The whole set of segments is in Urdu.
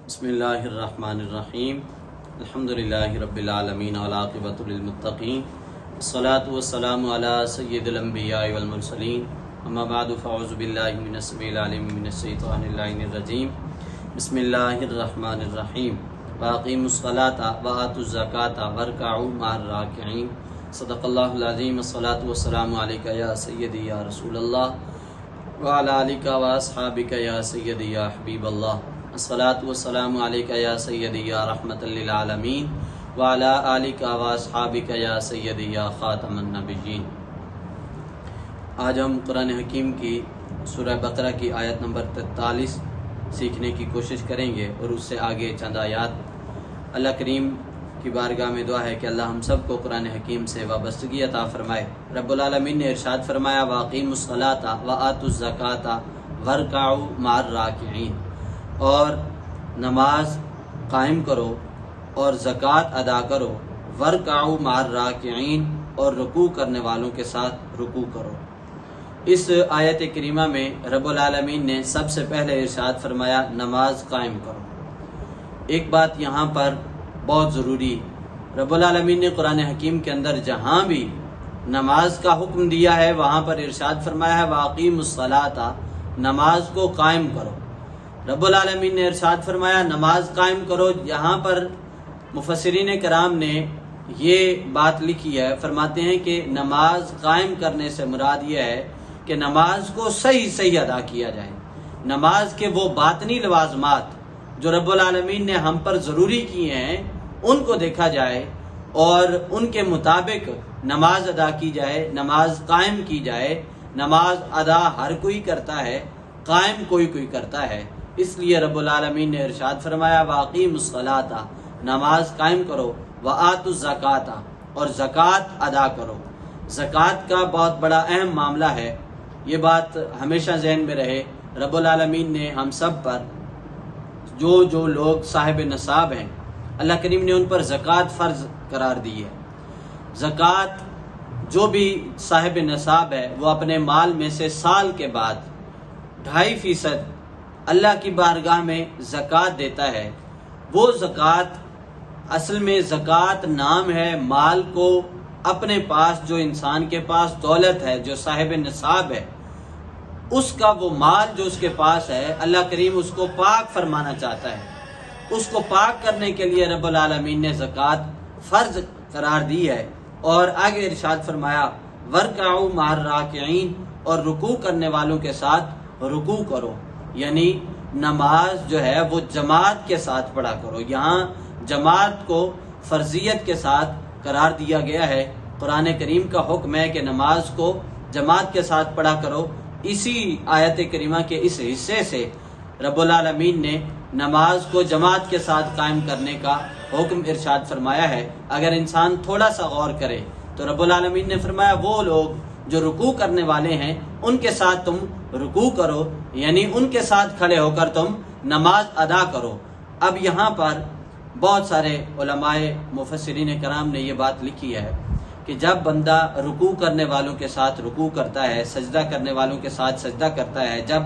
بسم اللہ الرحمن الرحیم الحمدللہ رب العالمین والعاقبۃ للمتقین والصلاة والسلام علی سید الانبیاء والمرسلین اما بعد فاعوذ باللہ من السمیع العلیم من الشیطان اللعین الرجیم بسم اللہ الرحمن الرحیم واقیموا الصلاۃ وآتوا الزکاۃ وارکعوا مع الراکعین صدق اللہ العظیم الصلاة والسلام علیک یا سیدی یا رسول اللہ وعلی آلک واصحابک یا سیدی یا حبیب اللہ الصلاۃ والسلام علیک یا سیدی یا رحمۃ للعالمین وعلی آلک واصحابک یا سیدی یا خاتم النبیین۔ آج ہم قرآن حکیم کی سورہ بقرہ کی آیت نمبر 43 سیکھنے کی کوشش کریں گے اور اس سے آگے چند آیات۔ اللہ کریم کی بارگاہ میں دعا ہے کہ اللہ ہم سب کو قرآن حکیم سے وابستگی عطا فرمائے۔ رب العالمین نے ارشاد فرمایا وَأَقِیمُوا الصَّلَاةَ وَآتُوا الزَّکَاةَ وَارْکَعُوا مَعَ الرَّاکِعِینَ، اور نماز قائم کرو اور زکوٰۃ ادا کرو، وَارْکَعُوا مَعَ الرَّاکِعِینَ، اور رکوع کرنے والوں کے ساتھ رکوع کرو۔ اس آیت کریمہ میں رب العالمین نے سب سے پہلے ارشاد فرمایا نماز قائم کرو۔ ایک بات یہاں پر بہت ضروری، رب العالمین نے قرآن حکیم کے اندر جہاں بھی نماز کا حکم دیا ہے وہاں پر ارشاد فرمایا ہے وَأَقِیمُوا الصَّلَاةَ، نماز کو قائم کرو۔ رب العالمین نے ارشاد فرمایا نماز قائم کرو، یہاں پر مفسرین کرام نے یہ بات لکھی ہے، فرماتے ہیں کہ نماز قائم کرنے سے مراد یہ ہے کہ نماز کو صحیح ادا کیا جائے۔ نماز کے وہ باطنی لوازمات جو رب العالمین نے ہم پر ضروری کیے ہیں ان کو دیکھا جائے اور ان کے مطابق نماز ادا کی جائے، نماز قائم کی جائے۔ نماز ادا ہر کوئی کرتا ہے، قائم کوئی کرتا ہے، اس لیے رب العالمین نے ارشاد فرمایا وَأَقِیمُوا الصَّلَاةَ، نماز قائم کرو، وَآتُوا الزَّکَاةَ، اور زکوٰۃ ادا کرو۔ زکوٰۃ کا بہت بڑا اہم معاملہ ہے، یہ بات ہمیشہ ذہن میں رہے۔ رب العالمین نے ہم سب پر جو لوگ صاحب نصاب ہیں اللہ کریم نے ان پر زکوٰۃ فرض قرار دی ہے۔ زکوٰۃ جو بھی صاحب نصاب ہے وہ اپنے مال میں سے سال کے بعد 2.5% اللہ کی بارگاہ میں زکوٰۃ دیتا ہے۔ وہ زکوٰۃ اصل میں زکوٰۃ نام ہے مال کو اپنے پاس، جو انسان کے پاس دولت ہے، جو صاحب نصاب ہے، اس کا وہ مال جو اس کے پاس ہے اللہ کریم اس کو پاک فرمانا چاہتا ہے۔ اس کو پاک کرنے کے لیے رب العالمین نے زکوٰۃ فرض قرار دی ہے، اور آگے ارشاد فرمایا وَارْکَعُوا مَعَ الرَّاکِعِینَ، اور رکوع کرنے والوں کے ساتھ رکوع کرو، یعنی نماز جو ہے وہ جماعت کے ساتھ پڑھا کرو۔ یہاں جماعت کو فرضیت کے ساتھ قرار دیا گیا ہے۔ قرآن کریم کا حکم ہے کہ نماز کو جماعت کے ساتھ پڑھا کرو۔ اسی آیت کریمہ کے اس حصے سے رب العالمین نے نماز کو جماعت کے ساتھ قائم کرنے کا حکم ارشاد فرمایا ہے۔ اگر انسان تھوڑا سا غور کرے تو رب العالمین نے فرمایا وہ لوگ جو رکوع کرنے والے ہیں ان کے ساتھ تم رکوع کرو، یعنی ان کے ساتھ کھڑے ہو کر تم نماز ادا کرو۔ اب یہاں پر بہت سارے علماء مفسرین کرام نے یہ بات لکھی ہے کہ جب بندہ رکوع کرنے والوں کے ساتھ رکوع کرتا ہے، سجدہ کرنے والوں کے ساتھ سجدہ کرتا ہے، جب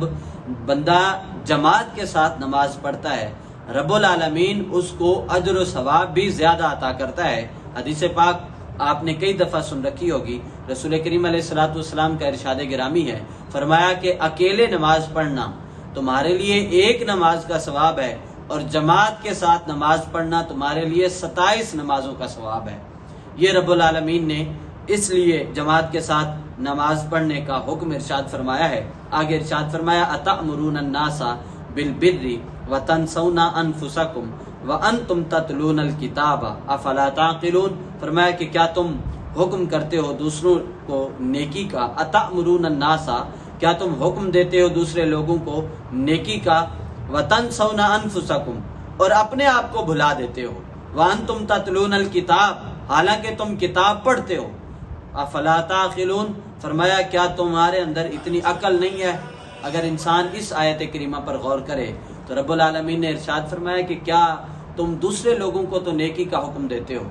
بندہ جماعت کے ساتھ نماز پڑھتا ہے، رب العالمین اس کو اجر و ثواب بھی زیادہ عطا کرتا ہے۔ حدیث پاک آپ نے کئی دفعہ سن رکھی ہوگی، رسول کریم علیہ الصلوۃ والسلام کا ارشاد گرامی ہے، فرمایا کہ اکیلے نماز پڑھنا تمہارے لیے ایک نماز کا ثواب ہے، اور جماعت کے ساتھ نماز پڑھنا تمہارے لیے 27 نمازوں کا ثواب ہے۔ یہ رب العالمین نے اس لیے جماعت کے ساتھ نماز پڑھنے کا حکم ارشاد فرمایا ہے۔ آگے ارشاد فرمایا أَتَأْمُرُونَ النَّاسَ بِالْبِرِّ وَتَنْسَوْنَ أَنفُسَكُمْ وَأَنْتُمْ تَتْلُونَ الْكِتَابَ أَفَلَا تَعْقِلُونَ، فرمایا کہ کیا تم حکم کرتے ہو دوسروں کو نیکی کا، أَتَأْمُرُونَ النَّاسَ، کیا تم حکم دیتے ہو دوسرے لوگوں کو نیکی کا، وَتَنْسَوْنَ أَنفُسَكُمْ، اور اپنے آپ کو بھلا دیتے ہو، وَأَنْتُمْ تَتْلُونَ الْكِتَابَ، حالانکہ تم کتاب پڑھتے ہو، افلا تعقلون، فرمایا کیا تمہارے اندر اتنی عقل نہیں ہے؟ اگر انسان اس آیت کریمہ پر غور کرے تو رب العالمین نے ارشاد فرمایا کہ کیا تم دوسرے لوگوں کو تو نیکی کا حکم دیتے ہو،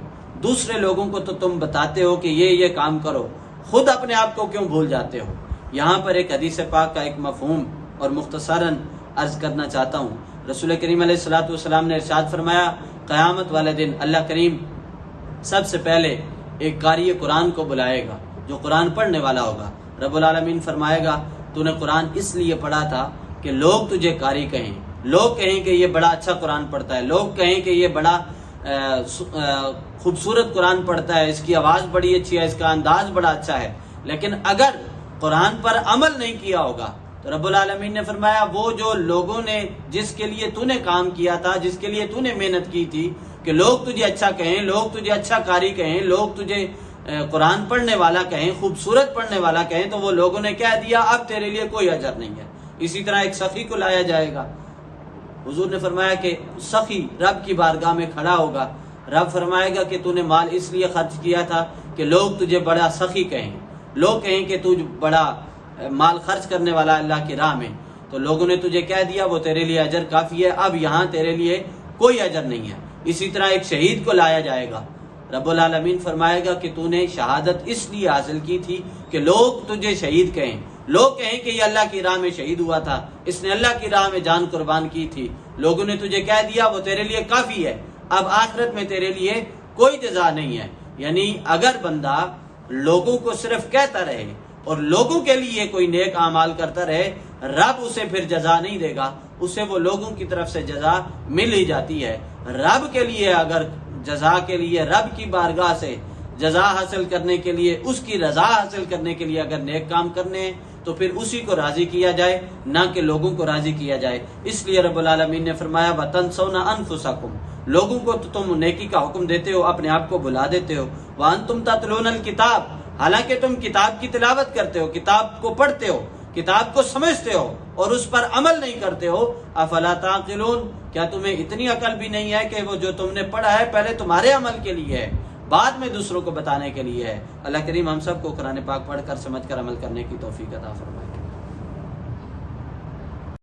دوسرے لوگوں کو تو تم بتاتے ہو کہ یہ کام کرو، خود اپنے آپ کو کیوں بھول جاتے ہو؟ یہاں پر ایک حدیث پاک کا ایک مفہوم اور مختصراً عرض کرنا چاہتا ہوں۔ رسول کریم علیہ الصلوۃ والسلام نے ارشاد فرمایا قیامت والے دن اللہ کریم سب سے پہلے ایک قاری قرآن کو بلائے گا جو قرآن پڑھنے والا ہوگا. رب العالمین فرمائے گا تو نے قرآن اس لیے پڑھا تھا کہ لوگ تجھے قاری کہیں، لوگ کہیں کہ یہ بڑا اچھا قرآن پڑھتا ہے، لوگ کہیں کہ یہ بڑا خوبصورت قرآن پڑھتا ہے، اس کی آواز بڑی اچھی ہے، اس کا انداز بڑا اچھا ہے. لیکن اگر قرآن پر عمل نہیں کیا ہوگا تو رب العالمین نے فرمایا وہ جو لوگوں نے جس کے لیے تو نے کام کیا تھا، جس کے لیے تو نے محنت کی تھی کہ لوگ تجھے اچھا کہیں، لوگ تجھے اچھا قاری کہیں، لوگ تجھے قرآن پڑھنے والا کہیں، خوبصورت پڑھنے والا کہیں، تو وہ لوگوں نے کہہ دیا اب تیرے لیے کوئی اجر نہیں ہے. اسی طرح ایک سخی کو لایا جائے گا. حضور نے فرمایا کہ سخی رب کی بارگاہ میں کھڑا ہوگا، رب فرمائے گا کہ تو نے مال اس لیے خرچ کیا تھا کہ لوگ تجھے بڑا سخی کہیں، لوگ کہیں کہ تو بڑا مال خرچ کرنے والا اللہ کی راہ میں، تو لوگوں نے تجھے کہہ دیا وہ تیرے لیے اجر کافی ہے، اب یہاں تیرے لیے کوئی اجر نہیں ہے. اسی طرح ایک شہید کو لایا جائے گا. رب العالمین فرمائے گا کہ تو نے شہادت اس لیے حاصل کی تھی کہ لوگ تجھے شہید کہیں، لوگ کہیں کہ یہ اللہ کی راہ میں شہید ہوا تھا، اس نے اللہ کی راہ میں جان قربان کی تھی، لوگوں نے تجھے کہہ دیا وہ تیرے لیے کافی ہے، اب آخرت میں تیرے لیے کوئی جزا نہیں ہے. یعنی اگر بندہ لوگوں کو صرف کہتا رہے اور لوگوں کے لیے کوئی نیک اعمال کرتا رہے، رب اسے پھر جزا نہیں دے گا، اسے وہ لوگوں کی طرف سے جزا مل ہی جاتی ہے. رب کے لیے اگر جزا کے لیے رب کی بارگاہ سے جزا حاصل کرنے کے لیے، اس کی رضا حاصل کرنے کے لیے اگر نیک کام کرنے ہیں تو پھر اسی کو راضی کیا جائے، نہ کہ لوگوں کو راضی کیا جائے. اس لیے رب العالمین نے فرمایا وَتَنْسَوْنَ أَنفُسَكُمْ، لوگوں کو تو تم نیکی کا حکم دیتے ہو، اپنے آپ کو بھلا دیتے ہو. وَأَنْتُمْ تَتْلُونَ الْكِتَابَ، حالانکہ تم کتاب کی تلاوت کرتے ہو، کتاب کو پڑھتے ہو، کتاب کو سمجھتے ہو اور اس پر عمل نہیں کرتے ہو. افلا تعقلون، کیا تمہیں اتنی عقل بھی نہیں ہے کہ وہ جو تم نے پڑھا ہے پہلے تمہارے عمل کے لیے ہے، بعد میں دوسروں کو بتانے کے لیے ہے. اللہ کریم ہم سب کو قرآن پاک پڑھ کر سمجھ کر عمل کرنے کی توفیق عطا فرمائے.